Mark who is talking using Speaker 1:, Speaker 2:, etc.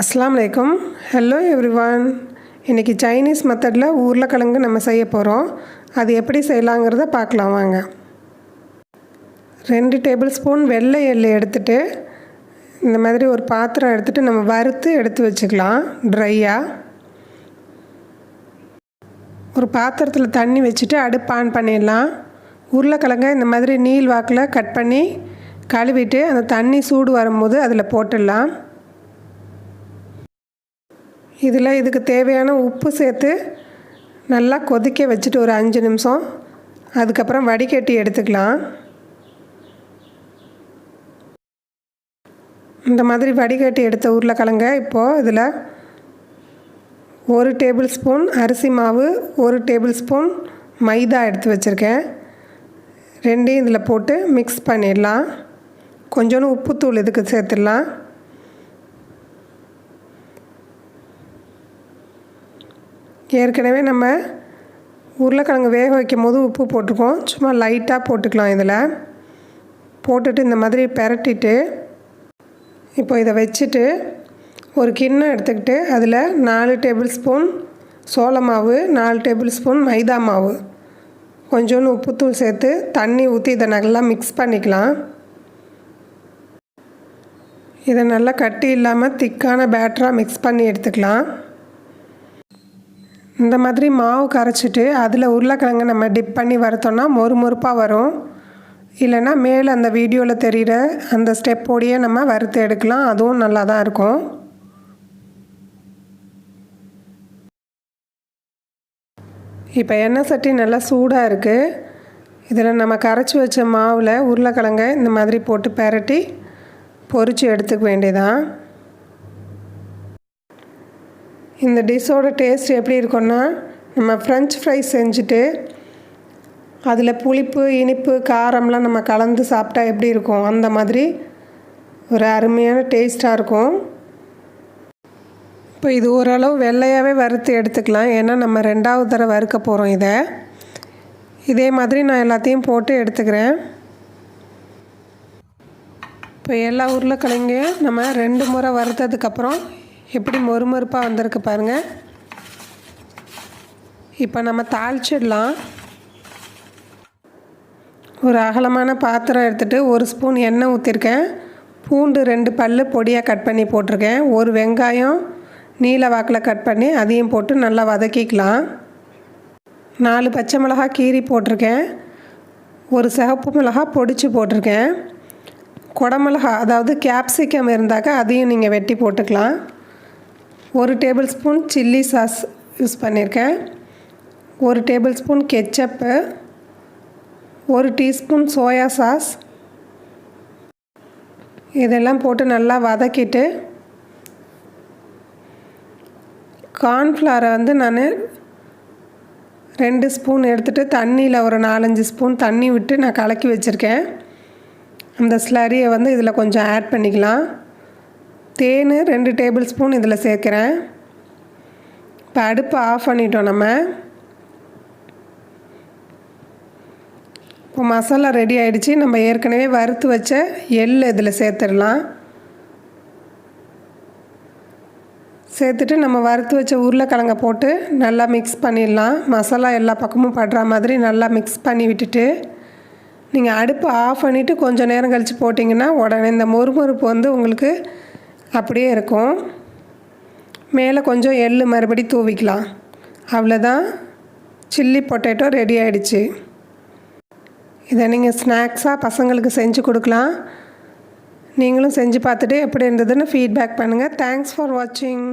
Speaker 1: அஸ்ஸலாமு அலைக்கும். Hello everyone. இன்றைக்கி சைனீஸ் மெத்தடில் உருளைக்கிழங்கு நம்ம செய்ய போகிறோம். அது எப்படி செய்யலாங்கிறத பார்க்கலாம் வாங்க. 2 டேபிள் ஸ்பூன் வெள்ளை எள்ளு எடுத்துகிட்டு இந்த மாதிரி ஒரு பாத்திரம் எடுத்துகிட்டு நம்ம வறுத்து எடுத்து வச்சுக்கலாம். ட்ரையாக ஒரு பாத்திரத்தில் தண்ணி வச்சுட்டு அடுப்பு ஆன் பண்ணிடலாம். உருளைக்கிழங்கை இந்த மாதிரி நீள் வாக்கில் கட் பண்ணி கழுவிட்டு அந்த தண்ணி சூடு வரும்போது அதில் போட்டுடலாம். இதில் இதுக்கு தேவையான உப்பு சேர்த்து நல்லா கொதிக்க வச்சுட்டு ஒரு 5 நிமிஷம் அதுக்கப்புறம் வடிகட்டி எடுத்துக்கலாம். இந்த மாதிரி வடிகட்டி எடுத்த உருளைக்கிழங்க இப்போது இதில் 1 டேபிள் ஸ்பூன் அரிசி மாவு, 1 டேபிள் ஸ்பூன் மைதா எடுத்து வச்சுருக்கேன். ரெண்டையும் இதில் போட்டு மிக்ஸ் பண்ணிடலாம். கொஞ்சோண்டு உப்புத்தூள் இதுக்கு சேர்த்துடலாம். ஏற்கனவே நம்ம உருளைக்கிழங்கு வேக வைக்கும் போது உப்பு போட்டிருக்கோம். சும்மா லைட்டாக போட்டுக்கலாம். இதில் போட்டுட்டு இந்த மாதிரி பெரட்டிட்டு இப்போ இதை வச்சுட்டு ஒரு கிண்ணம் எடுத்துக்கிட்டு அதில் 4 டேபிள் ஸ்பூன் சோள மாவு, 4 டேபிள் ஸ்பூன் மைதா மாவு, கொஞ்சோண்டு உப்புத்தூள் சேர்த்து தண்ணி ஊற்றி இதை நல்லா மிக்ஸ் பண்ணிக்கலாம். இதை நல்லா கட்டி இல்லாமல் திக்கான பேட்டராக மிக்ஸ் பண்ணி எடுத்துக்கலாம். இந்த மாதிரி மாவு கரைச்சிட்டு அதில் உருளைக்கிழங்கு நம்ம டிப் பண்ணி வறுத்தோன்னா மொறுமொறுப்பாக வரும். இல்லைன்னா மேலே அந்த வீடியோவில் தெரிகிற அந்த ஸ்டெப்போடையே நம்ம வறுத்து எடுக்கலாம். அதுவும் நல்லா தான் இருக்கும். இப்போ எண்ணெய் சட்டி நல்லா சூடாக இருக்குது. இதில் நம்ம கரைச்சி வச்ச மாவில் உருளைக்கிழங்கை இந்த மாதிரி போட்டு பெரட்டி பொரித்து எடுத்துக்க வேண்டியதான். இந்த டிஷ்ஷோட டேஸ்ட் எப்படி இருக்குன்னா, நம்ம ஃப்ரெஞ்ச் ஃப்ரைஸ் செஞ்சுட்டு அதில் புளிப்பு, இனிப்பு, காரம்லாம் நம்ம கலந்து சாப்பிட்டா எப்படி இருக்கும் அந்த மாதிரி ஒரு அருமையான டேஸ்ட்டாக இருக்கும். இப்போ இது ஓரளவு வெள்ளையாகவே வறுத்து எடுத்துக்கலாம். ஏன்னா நம்ம 2வது தடவை வறுக்க போகிறோம். இதே மாதிரி நான் எல்லாத்தையும் போட்டு எடுத்துக்கிறேன். இப்போ எல்லா உருளைக்கிழங்கையும் நம்ம 2 முறை வறுத்ததுக்கப்புறம் எப்படி மொறுமொறுப்பாக வந்திருக்கு பாருங்கள். இப்போ நம்ம தாளிச்சிடலாம். ஒரு அகலமான பாத்திரம் எடுத்துகிட்டு 1 ஸ்பூன் எண்ணெய் ஊற்றிருக்கேன். பூண்டு 2 பல் பொடியாக கட் பண்ணி போட்டிருக்கேன். 1 வெங்காயம் நீல வாக்கில் கட் பண்ணி அதையும் போட்டு நல்லா வதக்கிக்கலாம். 4 பச்சை மிளகாய் கீரி போட்டிருக்கேன். 1 சிகப்பு மிளகாய் பொடிச்சு போட்டிருக்கேன். குடமிளகா அதாவது கேப்சிகம் இருந்தாக்கா அதையும் நீங்கள் வெட்டி போட்டுக்கலாம். 1 table spoon chilli sauce use பண்ணியிருக்கேன். 1 table spoon ketchup, 1 teaspoon soya sauce, இதெல்லாம் போட்டு நல்லா வதக்கிட்டு கார்ன்ஃப்ளவரை நான் 2 ஸ்பூன் எடுத்துகிட்டு தண்ணியில் ஒரு 4-5 ஸ்பூன் தண்ணி விட்டு நான் கலக்கி வச்சுருக்கேன். அந்த ஸ்லரியை இதில் கொஞ்சம் ஆட் பண்ணிக்கலாம். தேன் 2 டேபிள் ஸ்பூன் இதில் சேர்க்குறேன். இப்போ அடுப்பை ஆஃப் பண்ணிட்டோம். நம்ம இப்போ மசாலா ரெடி ஆகிடுச்சு. நம்ம ஏற்கனவே வறுத்து வச்ச எள் இதில் சேர்த்துடலாம். சேர்த்துட்டு நம்ம வறுத்து வச்ச உருளைக்கிழங்கை போட்டு நல்லா மிக்ஸ் பண்ணிடலாம். மசாலா எல்லா பக்கமும் படுற மாதிரி நல்லா மிக்ஸ் பண்ணி விட்டுட்டு நீங்கள் அடுப்பை ஆஃப் பண்ணிவிட்டு கொஞ்சம் நேரம் கழித்து போட்டிங்கன்னா உடனே இந்த மொறுமொறுப்பு உங்களுக்கு அப்படியே இருக்கும். மேலே கொஞ்சம் எள்ளு மறுபடி தூவிக்கலாம். அவ்வளோதான், சில்லி பொட்டேட்டோ ரெடி ஆகிடுச்சு. இதை நீங்கள் ஸ்நாக்ஸாக பசங்களுக்கு செஞ்சு கொடுக்கலாம். நீங்களும் செஞ்சு பார்த்துட்டு எப்படி இருந்ததுன்னு ஃபீட்பேக் பண்ணுங்கள். தேங்க்ஸ் ஃபார் வாட்சிங்.